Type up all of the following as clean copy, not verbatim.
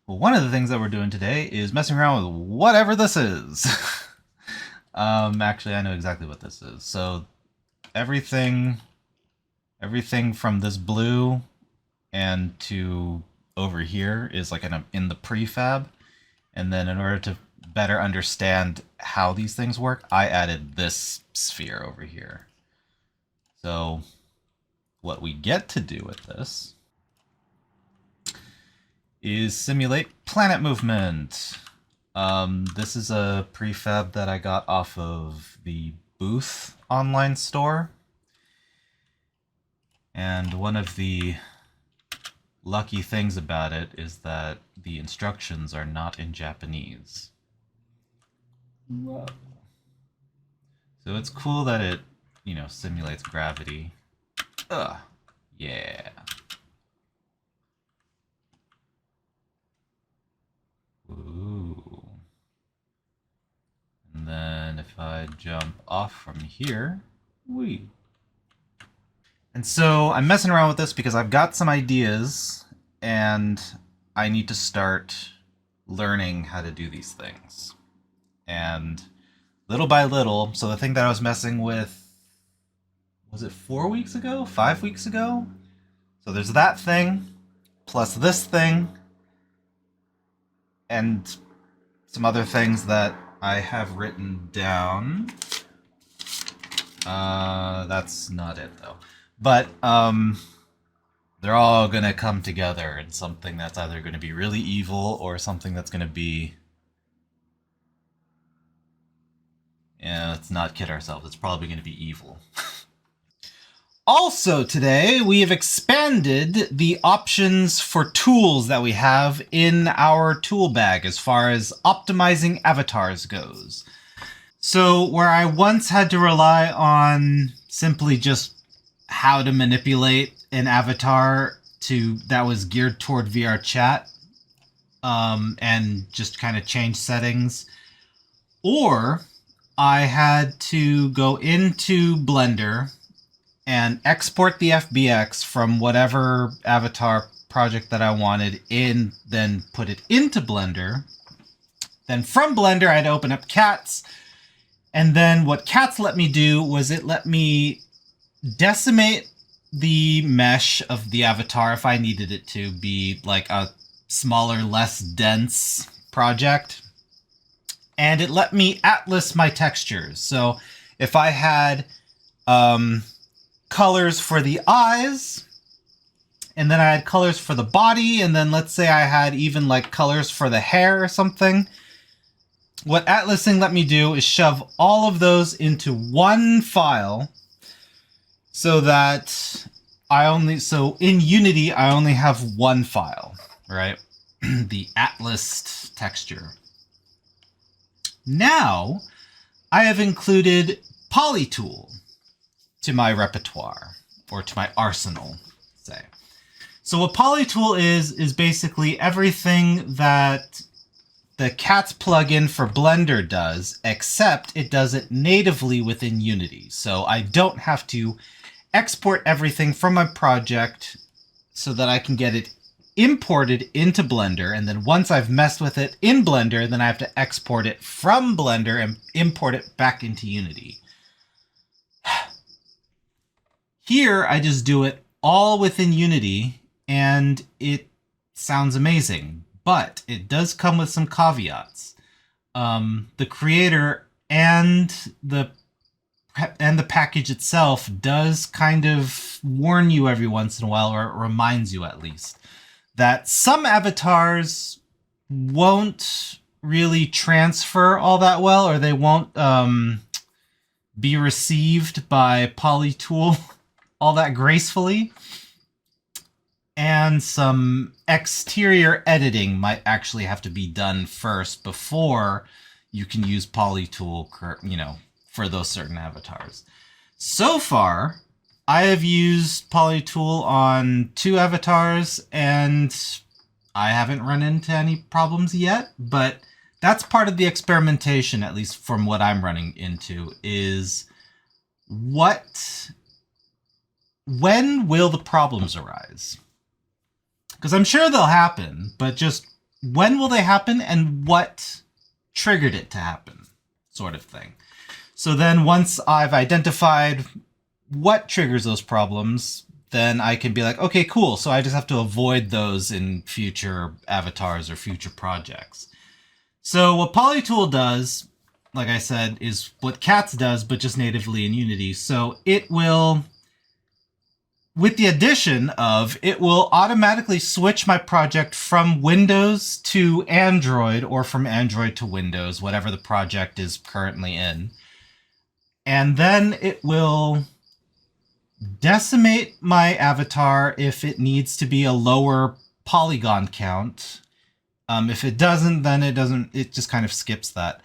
Well, one of the things that we're doing today is messing around with whatever this is. Actually, I know exactly what this is. So everything, everything from this blue and to over here is like in the prefab. And then in order to better understand how these things work, I added this sphere over here. So what we get to do with this is simulate planet movement. This is a prefab that I got off of the Booth online store. And one of the lucky things about it is that the instructions are not in Japanese. Whoa. So it's cool that it, simulates gravity. Ugh. Yeah. Ooh. And then if I jump off from here, whee. And so I'm messing around with this because I've got some ideas and I need to start learning how to do these things. And little by little, so the thing that I was messing with, was it 4 weeks ago? 5 weeks ago? So there's that thing, plus this thing, and some other things that I have written down. That's not it though. But they're all gonna come together in something that's either gonna be really evil or something that's gonna be. Yeah, let's not kid ourselves. It's probably gonna be evil. Also today, we have expanded the options for tools that we have in our tool bag as far as optimizing avatars goes. So where I once had to rely on simply just how to manipulate an avatar that was geared toward VR chat, and just kind of change settings, or I had to go into Blender and export the FBX from whatever avatar project that I wanted in, then put it into Blender. Then from Blender, I had to open up Cats. And then what Cats let me do was it let me decimate the mesh of the avatar if I needed it to be like a smaller, less dense project. And it let me atlas my textures. So if I had colors for the eyes, and then I had colors for the body, and then let's say I had even like colors for the hair or something, what atlasing let me do is shove all of those into one file so that so in Unity, I only have one file, right? The atlas texture. Now, I have included Polytool to my repertoire, or to my arsenal, say. So what Polytool is basically everything that the Cats plugin for Blender does, except it does it natively within Unity. So I don't have to export everything from my project so that I can get it imported into Blender, and then once I've messed with it in Blender, then I have to export it from Blender and import it back into Unity. Here, I just do it all within Unity, and it sounds amazing, but it does come with some caveats. The creator and the package itself does kind of warn you every once in a while, or it reminds you at least, that some avatars won't really transfer all that well, or they won't be received by Polytool all that gracefully. And some exterior editing might actually have to be done first before you can use Polytool, for those certain avatars. So far, I have used Polytool on 2 avatars, and I haven't run into any problems yet, but that's part of the experimentation, at least from what I'm running into, is when will the problems arise? Because I'm sure they'll happen, but just when will they happen and what triggered it to happen, sort of thing. So then once I've identified what triggers those problems, then I can be like, okay, cool. So I just have to avoid those in future avatars or future projects. So what Polytool does, like I said, is what Cats does, but just natively in Unity. So it will, with the addition of, it will automatically switch my project from Windows to Android or from Android to Windows, whatever the project is currently in. And then it will decimate my avatar if it needs to be a lower polygon count. If it doesn't, then it just kind of skips that,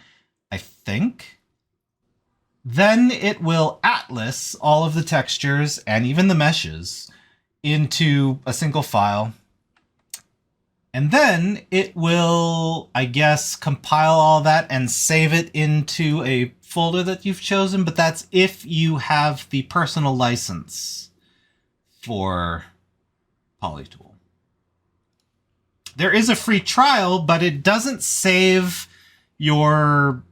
I think. Then it will atlas all of the textures and even the meshes into a single file. And then it will, I guess, compile all that and save it into a folder that you've chosen, but that's if you have the personal license for Polytool. There is a free trial, but it doesn't save your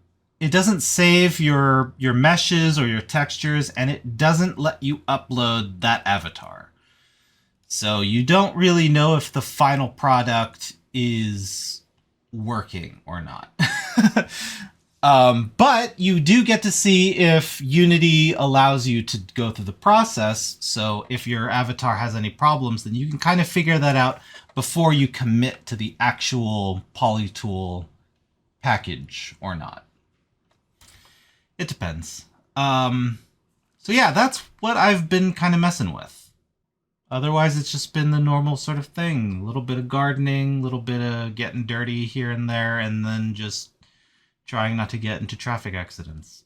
meshes or your textures, and it doesn't let you upload that avatar. So you don't really know if the final product is working or not. But you do get to see if Unity allows you to go through the process. So if your avatar has any problems, then you can kind of figure that out before you commit to the actual Polytool package or not. It depends. So yeah, that's what I've been kind of messing with. Otherwise, it's just been the normal sort of thing. A little bit of gardening, a little bit of getting dirty here and there, and then just trying not to get into traffic accidents.